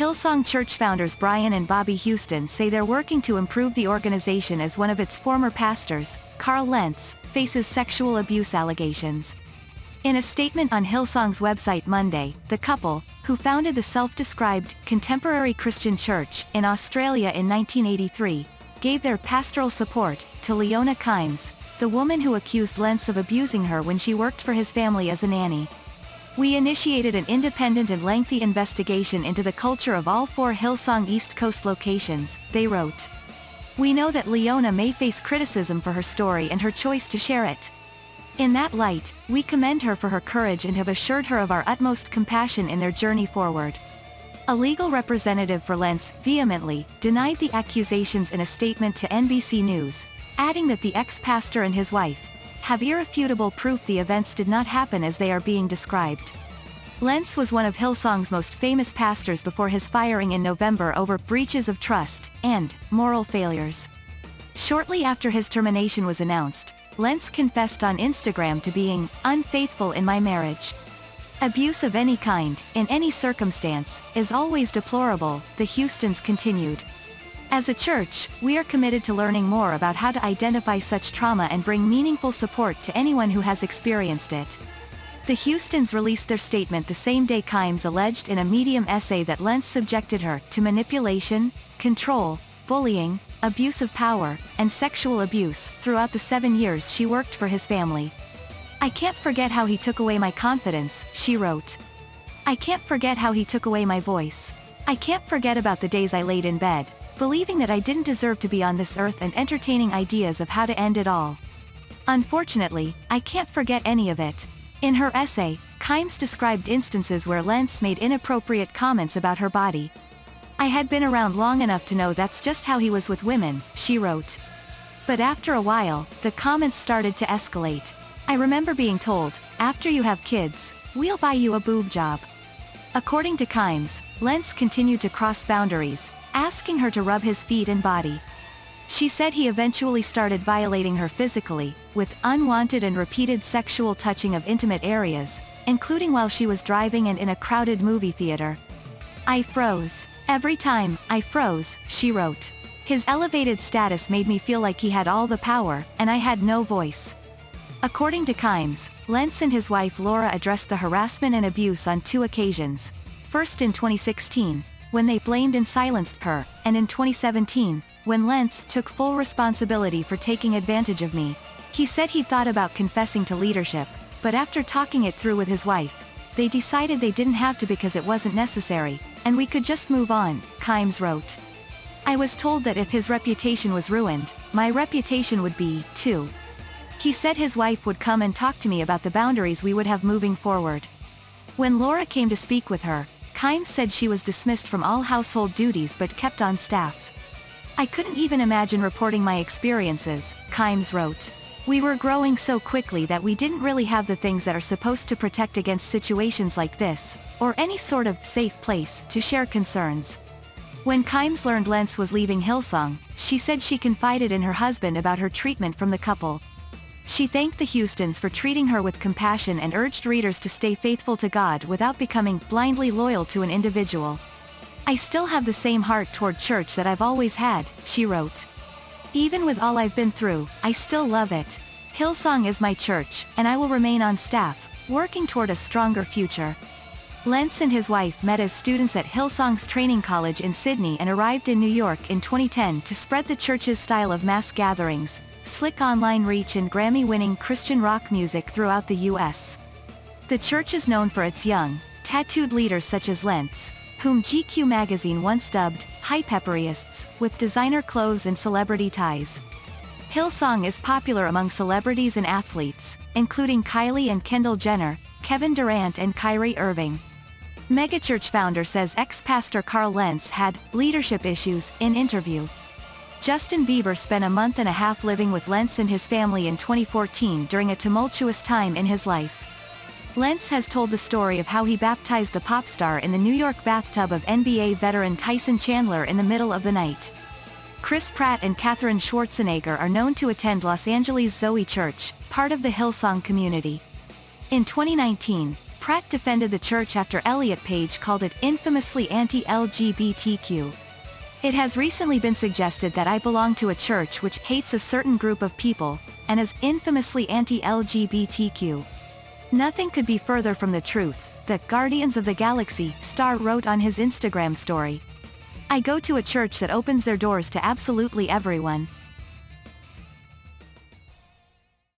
Hillsong Church founders Brian and Bobby Houston say they're working to improve the organization as one of its former pastors, Carl Lentz, faces sexual abuse allegations. In a statement on Hillsong's website Monday, the couple, who founded the self-described Contemporary Christian Church in Australia in 1983, gave their pastoral support to Leona Kimes, the woman who accused Lentz of abusing her when she worked for his family as a nanny. "We initiated an independent and lengthy investigation into the culture of all 4 Hillsong East Coast locations," they wrote. "We know that Leona may face criticism for her story and her choice to share it. In that light, we commend her for her courage and have assured her of our utmost compassion in their journey forward." A legal representative for Lentz vehemently denied the accusations in a statement to NBC News, adding that the ex-pastor and his wife have irrefutable proof the events did not happen as they are being described. Lentz was one of Hillsong's most famous pastors before his firing in November over breaches of trust and moral failures. Shortly after his termination was announced, Lentz confessed on Instagram to being unfaithful in my marriage. "Abuse of any kind, in any circumstance, is always deplorable," the Houstons continued. "As a church, we are committed to learning more about how to identify such trauma and bring meaningful support to anyone who has experienced it." The Houstons released their statement the same day Kimes alleged in a Medium essay that Lentz subjected her to manipulation, control, bullying, abuse of power, and sexual abuse throughout the 7 years she worked for his family. "I can't forget how he took away my confidence," she wrote. "I can't forget how he took away my voice. I can't forget about the days I laid in bed, believing that I didn't deserve to be on this earth and entertaining ideas of how to end it all. Unfortunately, I can't forget any of it." In her essay, Kimes described instances where Lentz made inappropriate comments about her body. "I had been around long enough to know that's just how he was with women," she wrote. "But after a while, the comments started to escalate. I remember being told, 'After you have kids, we'll buy you a boob job.'" According to Kimes, Lentz continued to cross boundaries, asking her to rub his feet and body. She said he eventually started violating her physically, with unwanted and repeated sexual touching of intimate areas, including while she was driving and in a crowded movie theater. "I froze. Every time, I froze," she wrote. "His elevated status made me feel like he had all the power, and I had no voice." According to Kimes, Lentz and his wife Laura addressed the harassment and abuse on 2 occasions, first in 2016, when they blamed and silenced her, and in 2017, when Lentz took full responsibility for taking advantage of me. He said he'd thought about confessing to leadership, but after talking it through with his wife, they decided they didn't have to because it wasn't necessary, and we could just move on, Kimes wrote. "I was told that if his reputation was ruined, my reputation would be, too. He said his wife would come and talk to me about the boundaries we would have moving forward." When Laura came to speak with her, Kimes said she was dismissed from all household duties but kept on staff. "I couldn't even imagine reporting my experiences," Kimes wrote. "We were growing so quickly that we didn't really have the things that are supposed to protect against situations like this, or any sort of safe place to share concerns." When Kimes learned Lentz was leaving Hillsong, she said she confided in her husband about her treatment from the couple. She thanked the Houstons for treating her with compassion and urged readers to stay faithful to God without becoming blindly loyal to an individual. "I still have the same heart toward church that I've always had," she wrote. "Even with all I've been through, I still love it. Hillsong is my church, and I will remain on staff, working toward a stronger future." Lentz and his wife met as students at Hillsong's training college in Sydney and arrived in New York in 2010 to spread the church's style of mass gatherings, slick online reach and Grammy-winning Christian rock music throughout the U.S. The church is known for its young, tattooed leaders such as Lentz, whom GQ magazine once dubbed hypeperists, with designer clothes and celebrity ties. Hillsong is popular among celebrities and athletes, including Kylie and Kendall Jenner, Kevin Durant and Kyrie Irving. Megachurch founder says ex-pastor Carl Lentz had leadership issues in interview. Justin Bieber spent a month and a half living with Lentz and his family in 2014 during a tumultuous time in his life. Lentz has told the story of how he baptized the pop star in the New York bathtub of NBA veteran Tyson Chandler in the middle of the night. Chris Pratt and Katherine Schwarzenegger are known to attend Los Angeles' Zoe Church, part of the Hillsong community. In 2019, Pratt defended the church after Elliot Page called it infamously anti-LGBTQ. It has recently been suggested that I belong to a church which hates a certain group of people, and is infamously anti-LGBTQ. Nothing could be further from the truth, the Guardians of the Galaxy star wrote on his Instagram story. I go to a church that opens their doors to absolutely everyone,